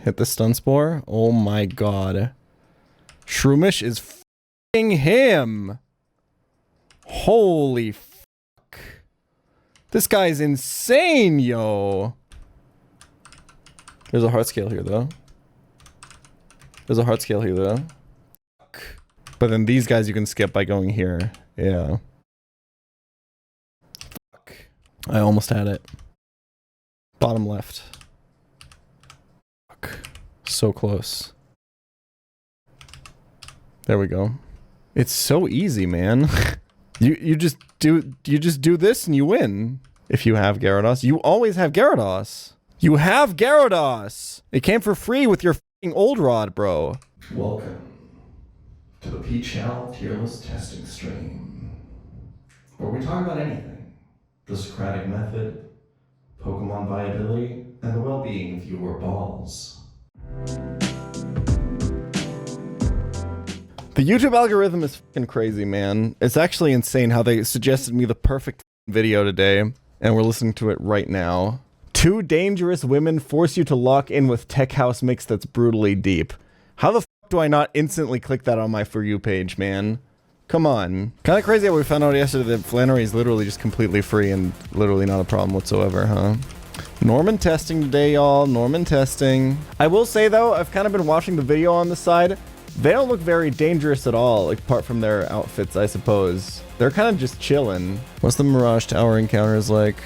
Hit the stun spore. Oh my god. Shroomish is f***ing him. Holy fuck. This guy's insane, yo. There's a heart scale here, though. Fuck. But then these guys you can skip by going here. Yeah. Fuck. I almost had it. Bottom left. Fuck. So close. There we go. It's so easy, man. you just do this and you win. If you have Gyarados, you always have Gyarados. You have Gyarados. It came for free with your f***ing old rod, bro. Welcome to the pChal tier list testing stream, where we talk about anything: the Socratic method, Pokemon viability, and the well-being of your balls. The YouTube algorithm is fucking crazy, man. It's actually insane how they suggested me the perfect video today, and we're listening to it right now. 2 dangerous women force you to lock in with tech house mix that's brutally deep. How the fuck do I not instantly click that on my For You page, man? Come on. Kind of crazy how we found out yesterday that Flannery is literally just completely free and literally not a problem whatsoever, huh? Norman testing today, y'all. Norman testing. I will say, though, I've kind of been watching the video on the side. They don't look very dangerous at all, like, apart from their outfits, I suppose. They're kind of just chilling. What's the Mirage Tower encounters like?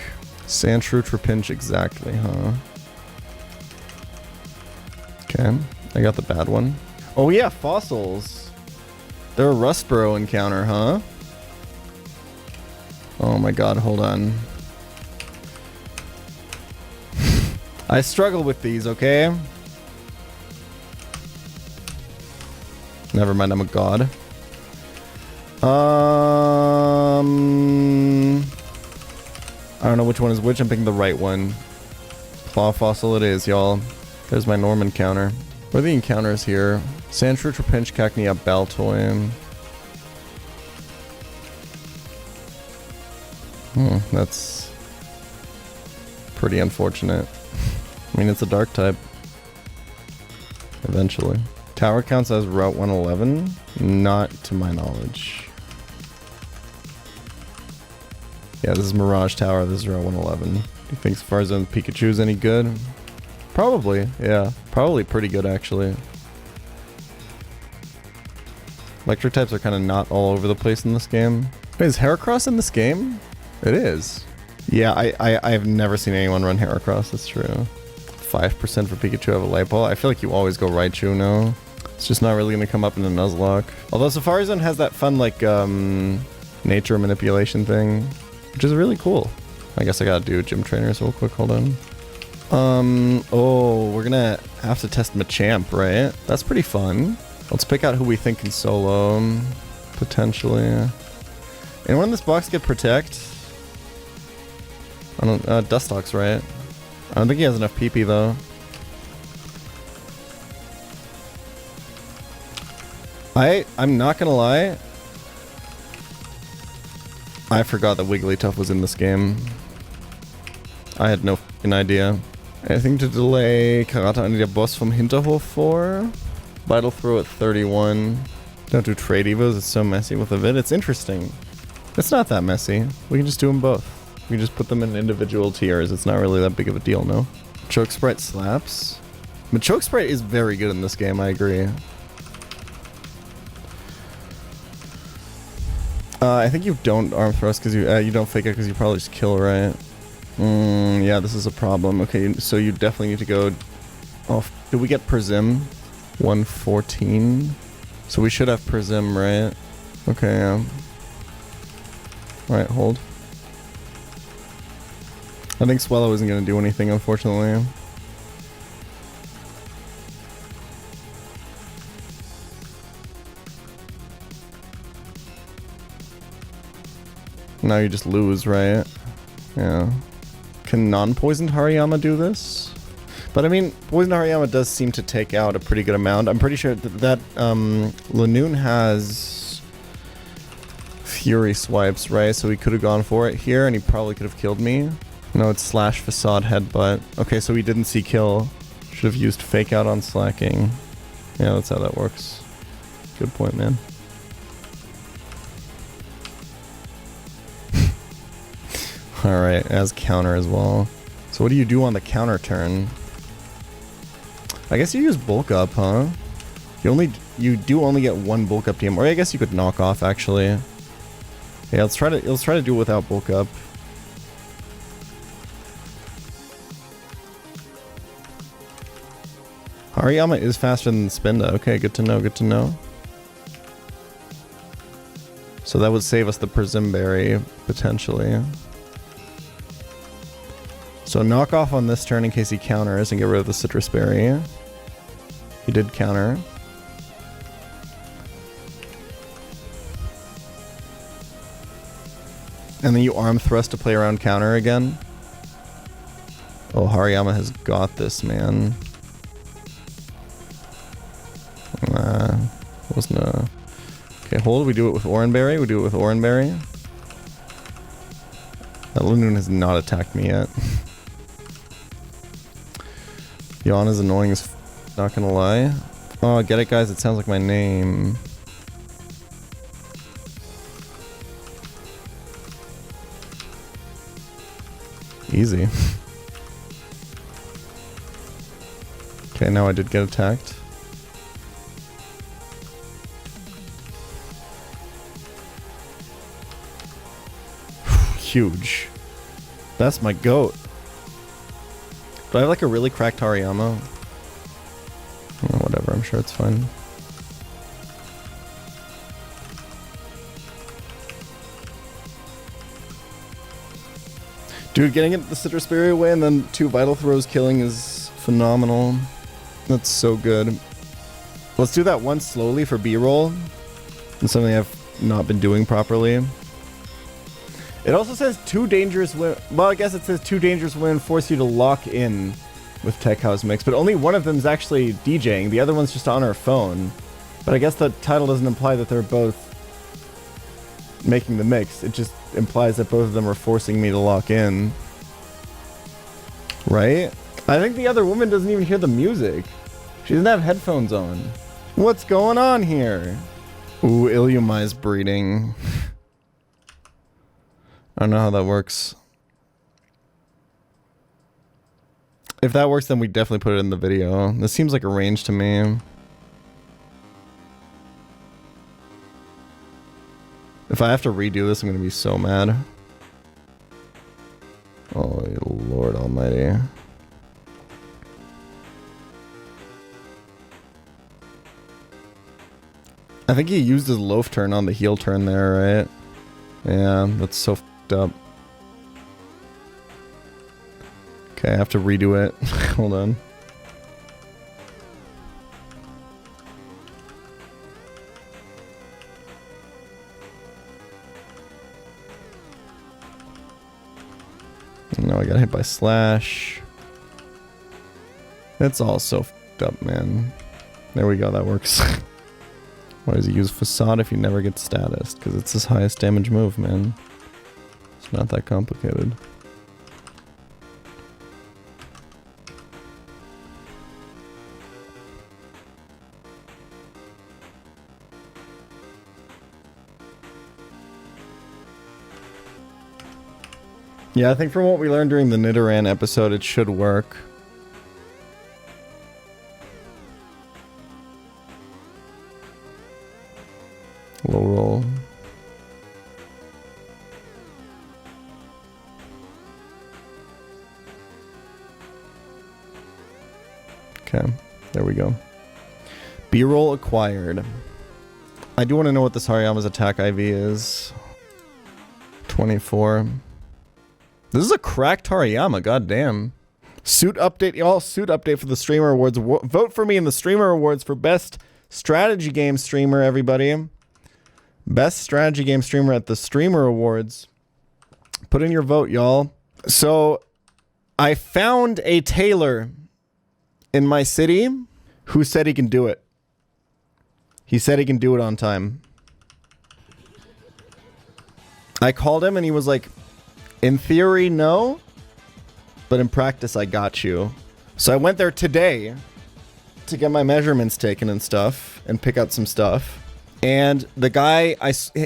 Sandshrew Trapinch exactly, huh? Okay, I got the bad one. Oh yeah, fossils. They're a Rustboro encounter, huh? Oh my god, hold on. I struggle with these, okay? Never mind, I'm a god. I don't know which one is which. I'm picking the right one. Claw fossil it is, y'all. There's my Norman counter. What are the encounters here? Sandshrew, Trapinch, Cacnea, Baltoy. That's pretty unfortunate. I mean, it's a dark type. Eventually. Tower counts as Route 111? Not to my knowledge. Yeah, this is Mirage Tower, this is Route 111. Do you think Farzone's Pikachu is any good? Probably, yeah. Probably pretty good, actually. Electric types are kind of not all over the place in this game. Wait, is Heracross in this game? It is. Yeah, I have never seen anyone run Heracross, that's true. 5% for Pikachu have a light ball. I feel like you always go Raichu, no? It's just not really going to come up in a Nuzlocke. Although Safari Zone has that fun, like, nature manipulation thing, which is really cool. I guess I gotta do gym trainers real quick, hold on. Oh, we're gonna have to test Machamp, right? That's pretty fun. Let's pick out who we think can solo him, potentially. Anyone in this box get Protect? I don't, Dustox, right? I don't think he has enough PP though. I'm not gonna lie. I forgot that Wigglytuff was in this game. I had no f***ing idea. Anything to delay Karata and the boss from Hinterhof for? Vital Throw at 31. Don't do trade evos, it's so messy with a vid. It's interesting. It's not that messy. We can just do them both. We can just put them in individual tiers. It's not really that big of a deal, no? Choke Sprite slaps. But Choke Sprite is very good in this game, I agree. I think you don't arm thrust because you don't fake it because you probably just kill, right? Yeah, this is a problem. Okay, so you definitely need to go off. Did we get Presim? 114. So we should have Presim, right? Okay, yeah. Alright, hold. I think Swellow isn't going to do anything, unfortunately. Now you just lose, right? Yeah. Can non-poisoned Hariyama do this? But I mean, poisoned Hariyama does seem to take out a pretty good amount. I'm pretty sure that Lanoon has Fury swipes, right? So he could have gone for it here and he probably could have killed me. No, it's slash facade headbutt. Okay, so he didn't see kill. Should have used fake out on Slaking. Yeah, that's how that works. Good point, man. Alright, as counter as well. So what do you do on the counter turn? I guess you use bulk up, huh? You do only get one bulk up TM, or I guess you could knock off actually. Yeah, let's try to do it without bulk up. Hariyama is faster than Spinda. Okay, good to know, good to know. So that would save us the Prism Berry, potentially. So knock off on this turn in case he counters and get rid of the Citrus Berry. He did counter. And then you arm thrust to play around counter again. Oh, Hariyama has got this, man. Wasn't a... Okay, hold. We do it with Oranberry. We do it with Oranberry. That Linoon has not attacked me yet. Yawn is annoying as f, not gonna lie. Oh, get it, guys? It sounds like my name. Easy. Okay, now I did get attacked. Huge. That's my goat. Do I have like a really cracked Hariyama? Oh, whatever, I'm sure it's fine. Dude, getting it the Citrus Berry away and then 2 Vital Throws killing is phenomenal. That's so good. Let's do that one slowly for B-roll. It's something I've not been doing properly. It also says 2 dangerous women. Well, I guess it says 2 dangerous women force you to lock in with Tech House Mix, but only one of them is actually DJing. The other one's just on her phone. But I guess the title doesn't imply that they're both making the mix. It just implies that both of them are forcing me to lock in. Right? I think the other woman doesn't even hear the music. She doesn't have headphones on. What's going on here? Ooh, Illumi's breeding. I don't know how that works. If that works, then we definitely put it in the video. This seems like a range to me. If I have to redo this, I'm gonna be so mad. Oh, Lord almighty. I think he used his loaf turn on the heel turn there, right? Yeah, that's so f***ed up. Okay, I have to redo it. Hold on. No, I got hit by Slash. It's all so f***ed up, man. There we go, that works. Why does he use Facade if you never get status? Because it's his highest damage move, man. It's not that complicated. Yeah, I think from what we learned during the Nidoran episode, it should work. Low roll. Okay, there we go. B-roll acquired. I do want to know what this Hariyama's attack IV is. 24. This is a cracked Hariyama, goddamn. Suit update, y'all. Suit update for the Streamer Awards. Vote for me in the Streamer Awards for Best Strategy Game Streamer, everybody. Best Strategy Game Streamer at the Streamer Awards. Put in your vote, y'all. So, I found a tailor in my city who said he can do it. He said he can do it on time. I called him and he was like, in theory, no. But in practice, I got you. So I went there today to get my measurements taken and stuff and pick out some stuff. And the guy,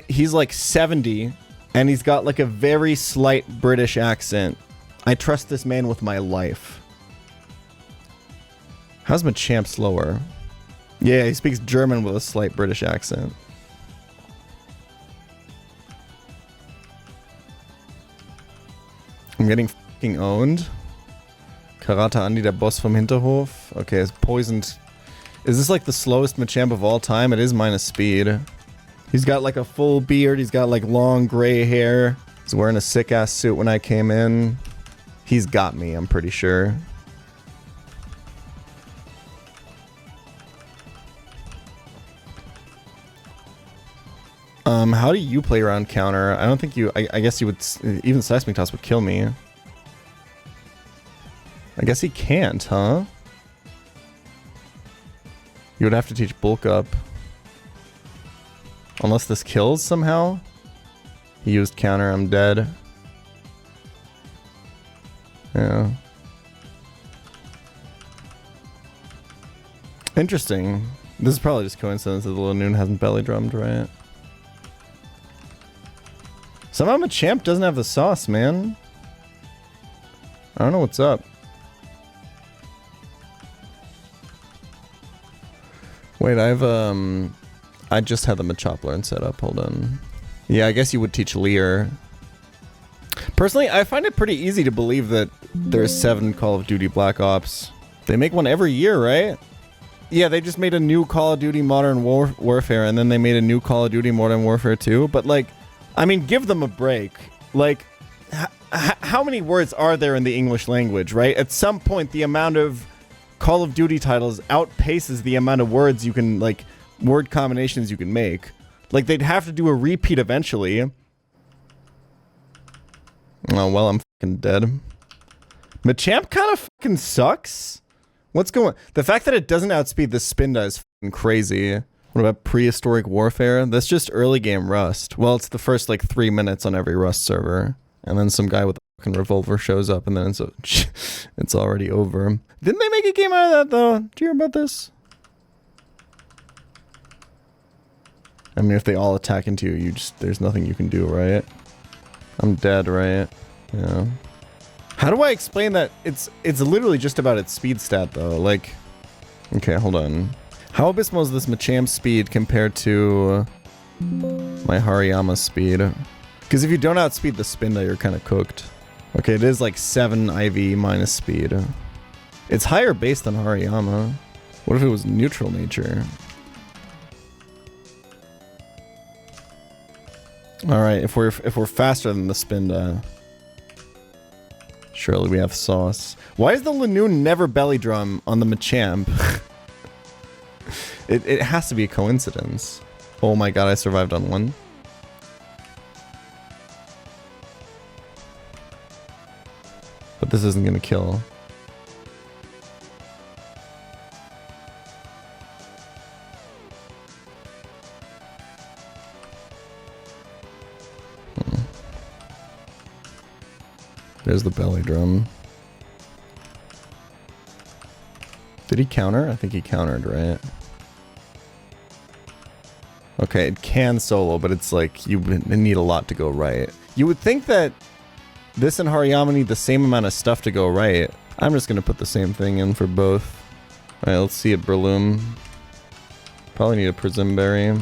he's like 70 and he's got like a very slight British accent. I trust this man with my life. How's Machamp slower? Yeah, he speaks German with a slight British accent. I'm getting fucking owned. Karate Andy, der Boss vom Hinterhof. Okay, it's poisoned. Is this like the slowest Machamp of all time? It is minus speed. He's got like a full beard. He's got like long gray hair. He's wearing a sick ass suit when I came in. He's got me, I'm pretty sure. How do you play around counter? I don't think you... I guess you would... Even Seismic Toss would kill me. I guess he can't, huh? You would have to teach Bulk Up. Unless this kills somehow? He used counter, I'm dead. Yeah. Interesting. This is probably just coincidence that the Lanoon hasn't belly drummed, right? Somehow Machamp doesn't have the sauce, man. I don't know what's up. Wait, I just had the Machop learn set up. Hold on. Yeah, I guess you would teach Leer. Personally, I find it pretty easy to believe that there's 7 Call of Duty Black Ops. They make one every year, right? Yeah, they just made a new Call of Duty Modern Warfare, and then they made a new Call of Duty Modern Warfare 2. But like, I mean, give them a break. Like, how many words are there in the English language, right? At some point, the amount of Call of Duty titles outpaces the amount of words you can, like, word combinations you can make. Like, they'd have to do a repeat eventually. Oh, well, I'm fucking dead. Machamp kind of fucking sucks. What's going... The fact that it doesn't outspeed the Spinda is fucking crazy. What about prehistoric warfare? That's just early game Rust. Well, it's the first, like, 3 minutes on every Rust server. And then some guy with a fucking revolver shows up, and then it's already over. Didn't they make a game out of that, though? Do you hear about this? I mean, if they all attack into you, there's nothing you can do, right? I'm dead, right? Yeah. How do I explain that? It's literally just about its speed stat, though. Like, okay, hold on. How abysmal is this Machamp speed compared to my Hariyama speed? Because if you don't outspeed the Spinda, you're kind of cooked. Okay, it is like 7 IV minus speed. It's higher base than Hariyama. What if it was neutral nature? Alright, if we're faster than the Spinda, surely we have sauce. Why is the Lanoon never belly drum on the Machamp? It has to be a coincidence. Oh my god, I survived on one. But this isn't gonna kill. There's the belly drum. Did he counter? I think he countered, right? Okay, it can solo, but it's like you need a lot to go right. You would think that this and Hariyama need the same amount of stuff to go right. I'm just gonna put the same thing in for both. Alright, let's see it, Breloom. Probably need a Prism Berry.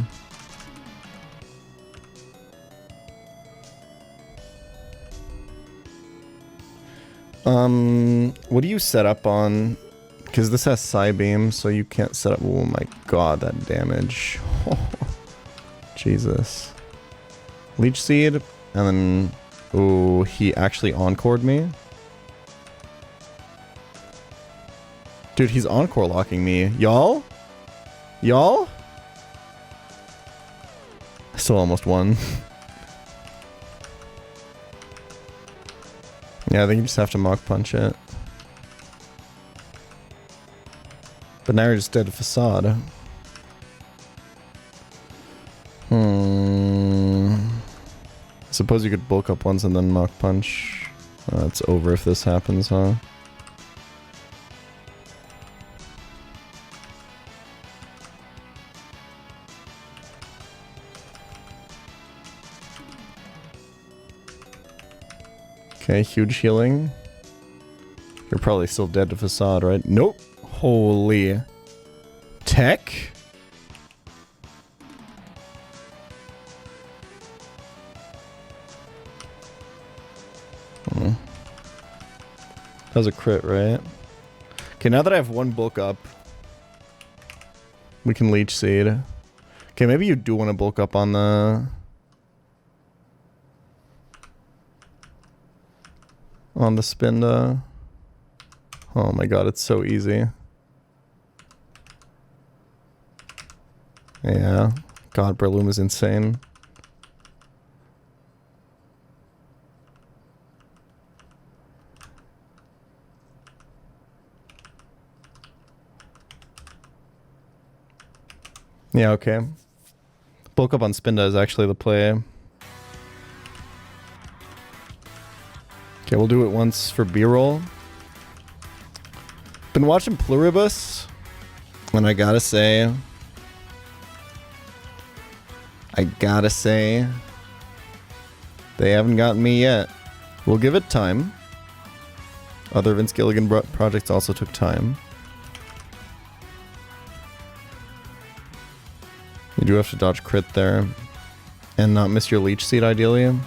What do you set up on? Because this has Psybeam, so you can't set up... Oh my god, that damage. Jesus. Leech Seed, and then... Oh, he actually encored me? Dude, he's encore locking me. Y'all? Y'all? I still almost won. Yeah, I think you just have to Mach Punch it. But now you're just dead to Facade. I suppose you could bulk up once and then Mach Punch. It's over if this happens, huh? Okay, huge healing. You're probably still dead to Facade, right? Nope. Holy. Tech? That was a crit, right? Okay, now that I have one bulk up, we can Leech Seed. Okay, maybe you do want to bulk up on the... on the Spinda. Oh my god, it's so easy. Yeah. God, Breloom is insane. Yeah, okay. Bulk up on Spinda is actually the play. Okay, we'll do it once for B-roll. Been watching Pluribus, and I gotta say, they haven't gotten me yet. We'll give it time. Other Vince Gilligan projects also took time. You do have to dodge crit there. And not miss your Leech Seed, ideally.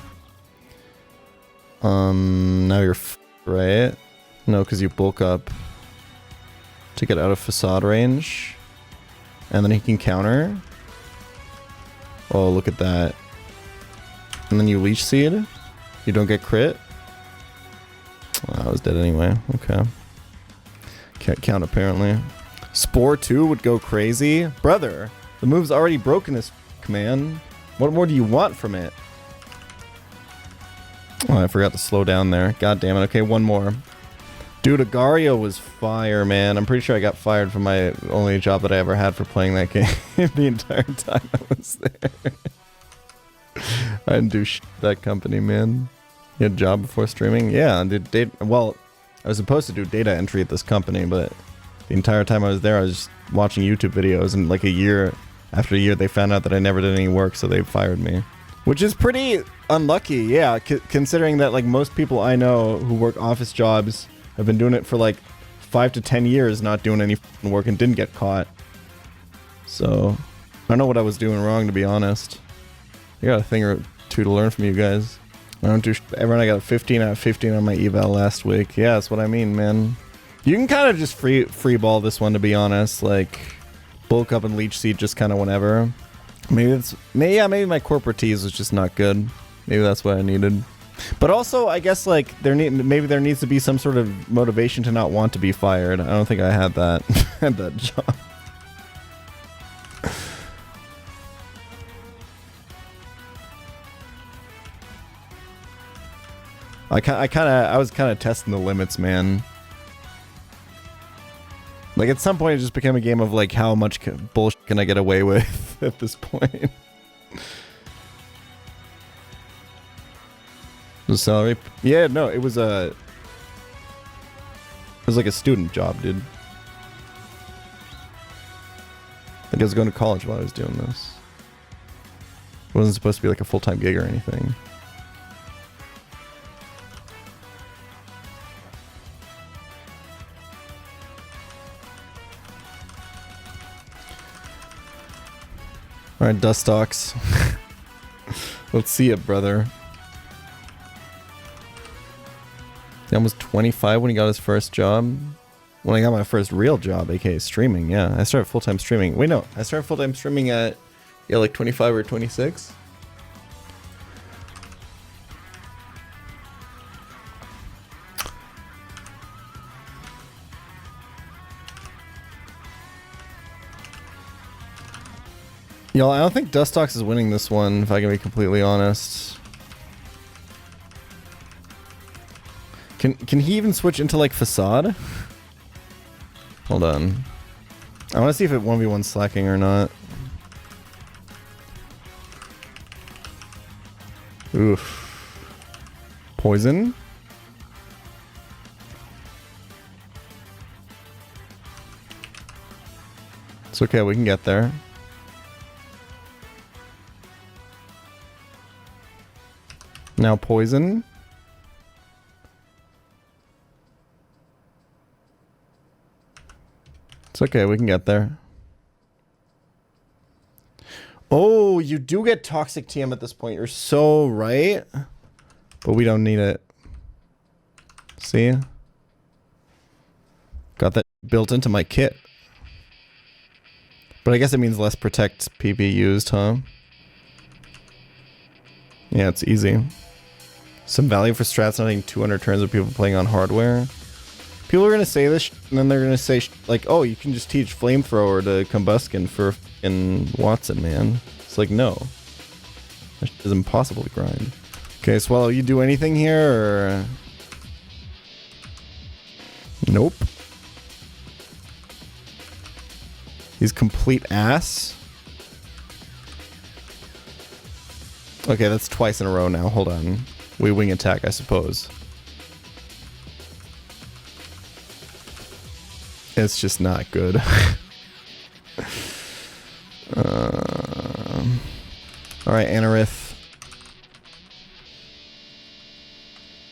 Now you're right? No, because you bulk up to get out of Facade range. And then he can counter. Oh, look at that. And then you Leech Seed. You don't get crit. Oh, I was dead anyway. Okay. Can't count, apparently. Spore 2 would go crazy. Brother, the move's already broken as f***, man. What more do you want from it? Oh, I forgot to slow down there. God damn it. Okay, one more. Dude, Agario was fire, man. I'm pretty sure I got fired from my only job that I ever had for playing that game the entire time I was there. I didn't do shit that company, man. You had a job before streaming? Yeah, I did data. Well, I was supposed to do data entry at this company, but the entire time I was there, I was just watching YouTube videos, and like after a year, they found out that I never did any work, so they fired me. Which is pretty unlucky, yeah, considering that like most people I know who work office jobs have been doing it for like 5 to 10 years, not doing any work, and didn't get caught. So, I don't know what I was doing wrong, to be honest. I got a thing or two to learn from you guys. I don't do everyone. I got a 15 out of 15 on my eval last week. Yeah, that's what I mean, man. You can kind of just free ball this one, to be honest. Like, bulk up and Leech Seed just kind of whenever. Maybe my corporate tease was just not good. Maybe that's what I needed. But also, I guess like maybe there needs to be some sort of motivation to not want to be fired. I don't think I had that at that job. I was kind of testing the limits, man. Like at some point, it just became a game of like how much bullshit can I get away with at this point. The salary? Yeah, no, it was like a student job, dude. Like I was going to college while I was doing this. It wasn't supposed to be like a full-time gig or anything. Alright, Dustox. Let's see it, brother. He almost 25 when he got his first job. When I got my first real job, aka streaming, yeah. I started full-time streaming. Wait, no. I started full-time streaming at, yeah, like 25 or 26. Y'all, I don't think Dustox is winning this one, if I can be completely honest. Can he even switch into, like, Facade? Hold on. I want to see if it 1v1 Slaking or not. Oof. Poison? It's okay, we can get there. Now poison. It's okay, we can get there. Oh, you do get Toxic TM at this point. You're so right. But we don't need it. See? Got that built into my kit. But I guess it means less Protect PP used, huh? Yeah, it's easy. Some value for strats not having 200 turns with people playing on hardware. People are going to say this, and then they're going to say, like, oh, you can just teach Flamethrower to Combusken for in Watson, man. It's like, no. That is impossible to grind. Okay, Swallow, you do anything here, or... Nope. He's complete ass. Okay, that's twice in a row now. Hold on. We wing attack, I suppose. It's just not good. Alright, Anorith.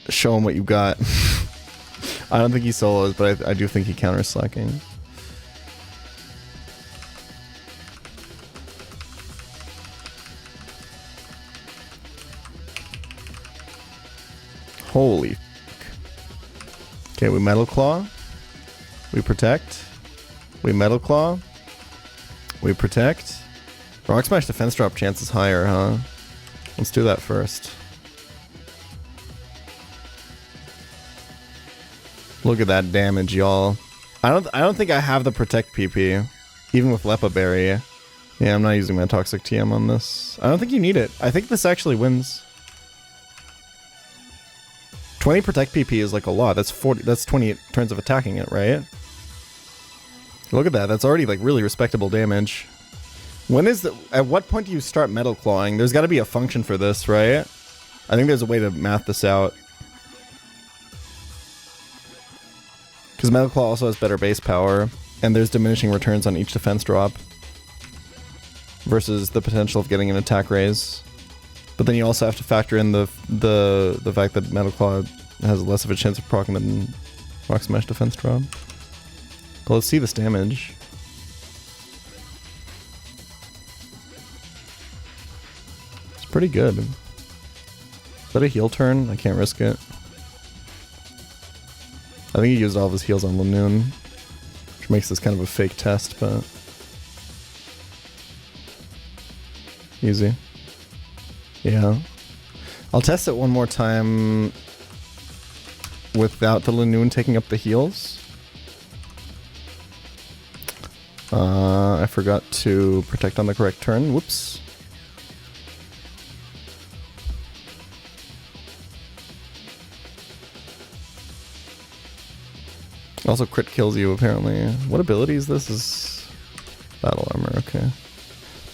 Show him what you got. I don't think he solos, but I do think he counters Slaking. Holy f***. Okay, we Metal Claw. We protect. We Metal Claw. We protect. Rock Smash defense drop chance is higher, huh? Let's do that first. Look at that damage, y'all. I don't think I have the Protect PP, even with Lepa Berry. Yeah, I'm not using my Toxic TM on this. I don't think you need it. I think this actually wins. 20 Protect PP is like a lot. That's 40. That's 20 turns of attacking it, right? Look at that. That's already like really respectable damage. When is the? At what point do you start Metal Clawing? There's got to be a function for this, right? I think there's a way to math this out. Because Metal Claw also has better base power, and there's diminishing returns on each defense drop versus the potential of getting an attack raise. But then you also have to factor in the fact that Metal Claw has less of a chance of proccing than Rock Smash defense drop. But let's see this damage. It's pretty good. Is that a heal turn? I can't risk it. I think he used all of his heals on Lanoon, which makes this kind of a fake test, but easy. Yeah. I'll test it one more time without the Lanoon taking up the heals. I forgot to protect on the correct turn. Whoops. Also crit kills you, apparently. What ability is this? Is Battle Armor, okay.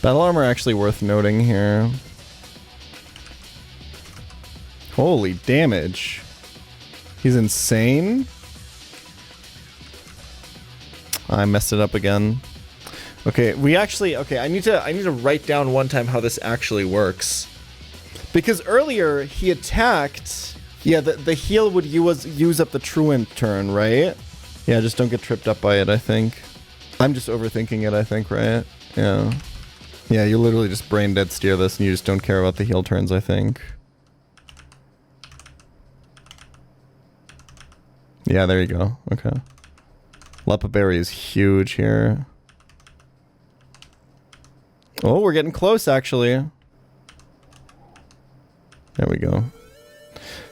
Battle Armor actually worth noting here. Holy damage. He's insane. I messed it up again. Okay, I need to write down one time how this actually works. Because earlier he attacked. Yeah, the heal would use up the Truant turn, right? Yeah, just don't get tripped up by it, I think. I'm just overthinking it, I think, right? Yeah. Yeah, you literally just brain dead steer this and you just don't care about the heal turns, I think. Yeah, there you go. Okay. Lepa Berry is huge here. Oh, we're getting close, actually. There we go.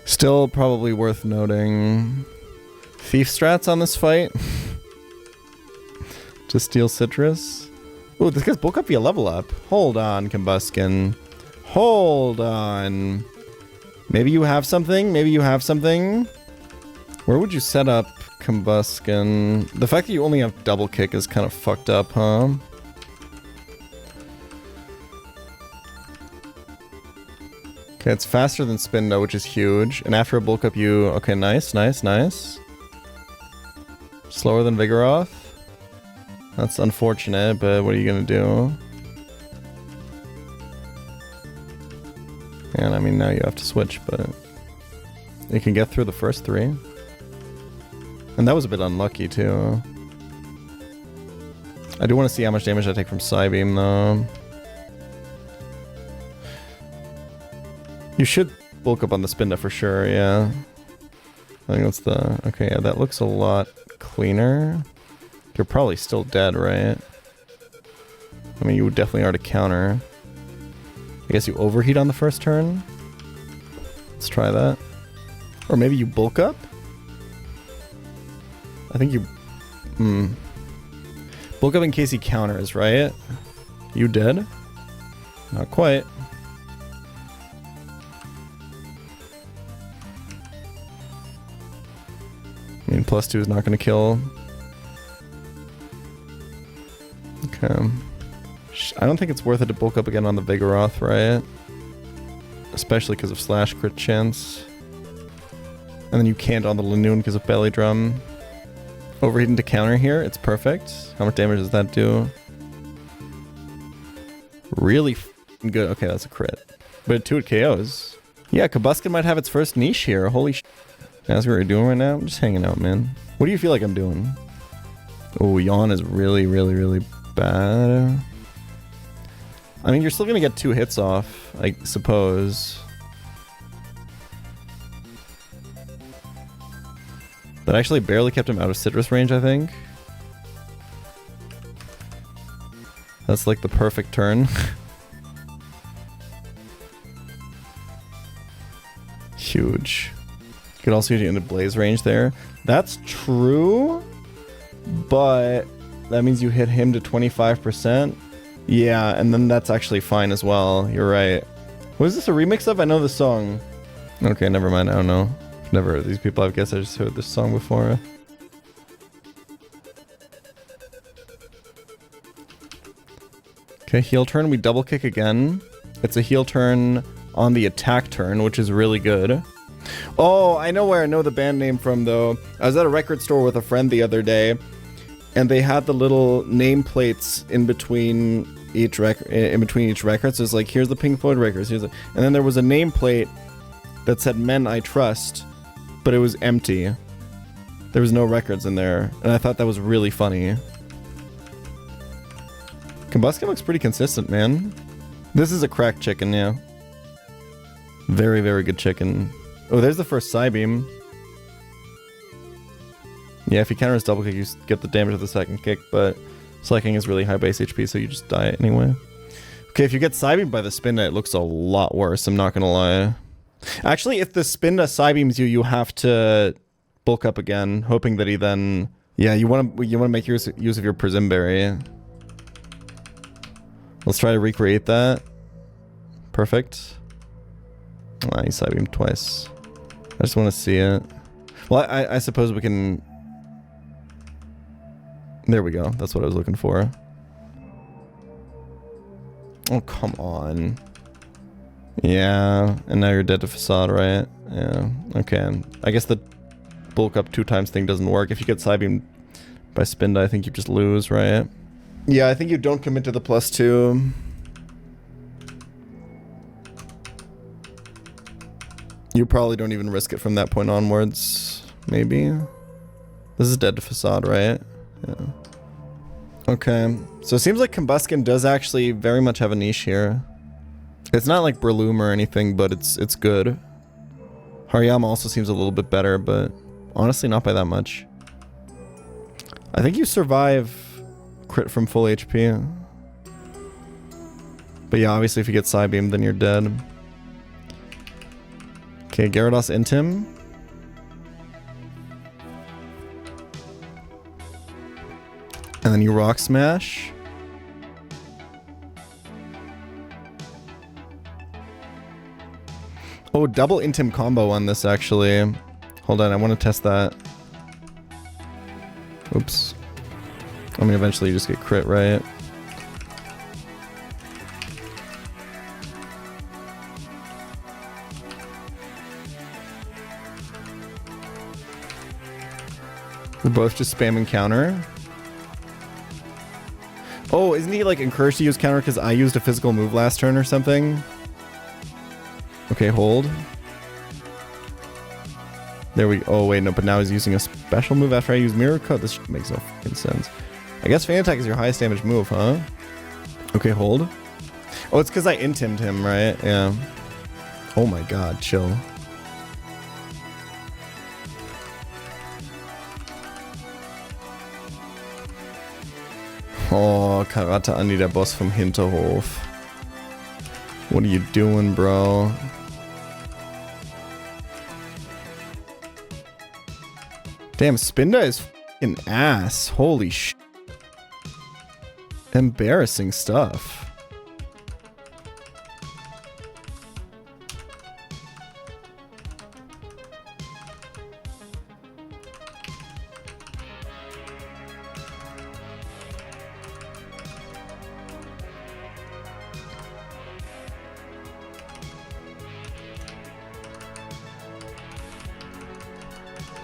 Still probably worth noting. Thief strats on this fight. To steal Citrus. Ooh, this guy's bulk up via level up. Hold on, Combusken. Hold on. Maybe you have something? Maybe you have something? Where would you set up Combusken? The fact that you only have double kick is kind of fucked up, huh? Okay, it's faster than Spindo, which is huge. And after a bulk up you... Okay, nice, nice, nice. Slower than Vigoroth. That's unfortunate, but what are you gonna do? And I mean, now you have to switch, but... You can get through the first three. And that was a bit unlucky, too. I do want to see how much damage I take from Psybeam, though. You should bulk up on the Spinda for sure, yeah. I think that's the... Okay, yeah, that looks a lot cleaner. You're probably still dead, right? I mean, you definitely are to counter. I guess you overheat on the first turn. Let's try that. Or maybe you bulk up? I think you... Bulk up in case he counters, right? You did? Not quite. I mean, +2 is not going to kill. Okay. I don't think it's worth it to bulk up again on the Vigoroth, right? Especially because of slash crit chance. And then you can't on the Lanoon because of Belly Drum. Overheating to counter here, it's perfect. How much damage does that do? Really good. Okay, that's a crit. But 2 it KOs. Yeah, Combusken might have its first niche here. Holy sh**. That's what we're doing right now. I'm just hanging out, man. What do you feel like I'm doing? Oh, Yawn is really, really, really bad. I mean, you're still gonna get 2 hits off, I suppose. That actually barely kept him out of citrus range, I think. That's like the perfect turn. Huge. You could also get into blaze range there. That's true, but that means you hit him to 25%. Yeah, and then that's actually fine as well. You're right. Was this a remix of? I know the song. Okay, never mind. I don't know. Never heard of these people. I guess I just heard this song before. Okay, heal turn. We double kick again. It's a heal turn on the attack turn, which is really good. Oh, I know where I know the band name from, though. I was at a record store with a friend the other day, and they had the little nameplates in between each record. So it's like, here's the Pink Floyd records. And then there was a nameplate that said "Men I Trust," but it was empty. There was no records in there, and I thought that was really funny. Combusken looks pretty consistent, man. This is a cracked chicken, yeah. Very, very good chicken. Oh, there's the first Psybeam. Yeah, if you counter his double kick, you get the damage of the second kick, but Slaking is really high base HP, so you just die anyway. Okay, if you get Psybeam by the Spinda, it looks a lot worse, I'm not gonna lie. Actually, if the Spinda Psybeams you, you have to bulk up again, hoping that he then... Yeah, you want to make use of your Prism Berry. Let's try to recreate that. Perfect. Ah, he Psybeamed twice. I just want to see it. Well, I suppose we can... There we go. That's what I was looking for. Oh, come on. Yeah, and now you're dead to Facade, right? Yeah, okay. I guess the bulk up 2 times thing doesn't work. If you get Psybeamed by Spinda, I think you just lose, right? Yeah, I think you don't commit to the +2. You probably don't even risk it from that point onwards. Maybe. This is dead to Facade, right? Yeah. Okay. So it seems like Combusken does actually very much have a niche here. It's not like Breloom or anything, but it's good. Hariyama also seems a little bit better, but honestly not by that much. I think you survive crit from full HP. But yeah, obviously if you get Psybeam, then you're dead. Okay, Gyarados Intim. And then you Rock Smash. Oh, double Intim combo on this, actually. Hold on, I want to test that. Oops. I mean, eventually you just get crit, right? We're both just spamming counter. Oh, isn't he like encouraged to use counter because I used a physical move last turn or something? Okay, hold. There we... Oh, wait, no, but now he's using a special move after I use Mirror Cut. This makes no fucking sense. I guess Fan Attack is your highest damage move, huh? Okay, hold. Oh, it's because I intimed him, right? Yeah. Oh my god, chill. Oh, Karate Andi, der Boss vom Hinterhof. What are you doing, bro? Damn, Spinda is f***ing ass. Holy sh**. Embarrassing stuff.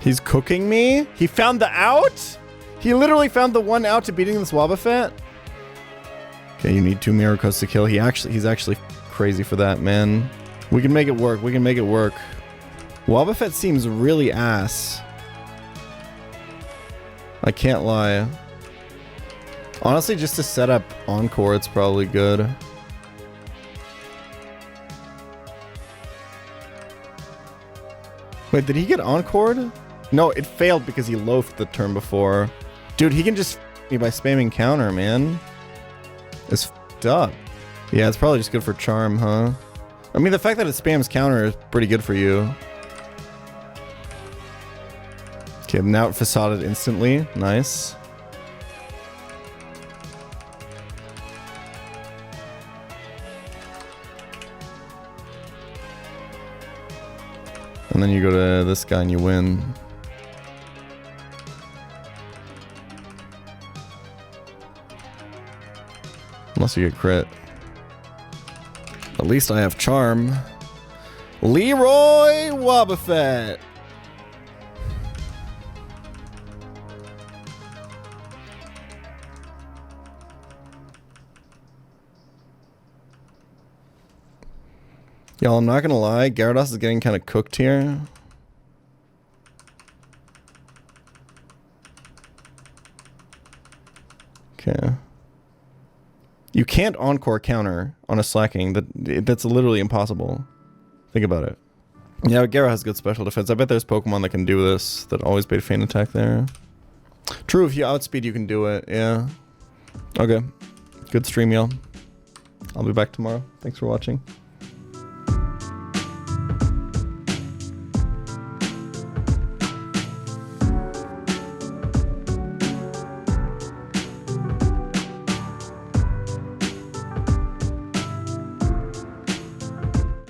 He's cooking me? He found the out? He literally found the one out to beating this Wobbuffet? Okay, you need 2 Miracles to kill. He's actually crazy for that, man. We can make it work. We can make it work. Wobbuffet seems really ass. I can't lie. Honestly, just to set up Encore, it's probably good. Wait, did he get Encored? No, it failed because he loafed the turn before. Dude, he can just f*** me by spamming counter, man. It's f***ed up. Yeah, it's probably just good for charm, huh? I mean, the fact that it spams counter is pretty good for you. Okay, now it facaded instantly. Nice. And then you go to this guy and you win. Unless you get crit. At least I have charm. Leroy Wobbuffet. Y'all, I'm not gonna lie, Gyarados is getting kind of cooked here. Okay. You can't Encore counter on a Slaking. That's literally impossible. Think about it. Yeah, Gyarados has good special defense. I bet there's Pokemon that can do this, that always bait Feint Attack there. True, if you outspeed, you can do it. Yeah. Okay. Good stream, y'all. I'll be back tomorrow. Thanks for watching.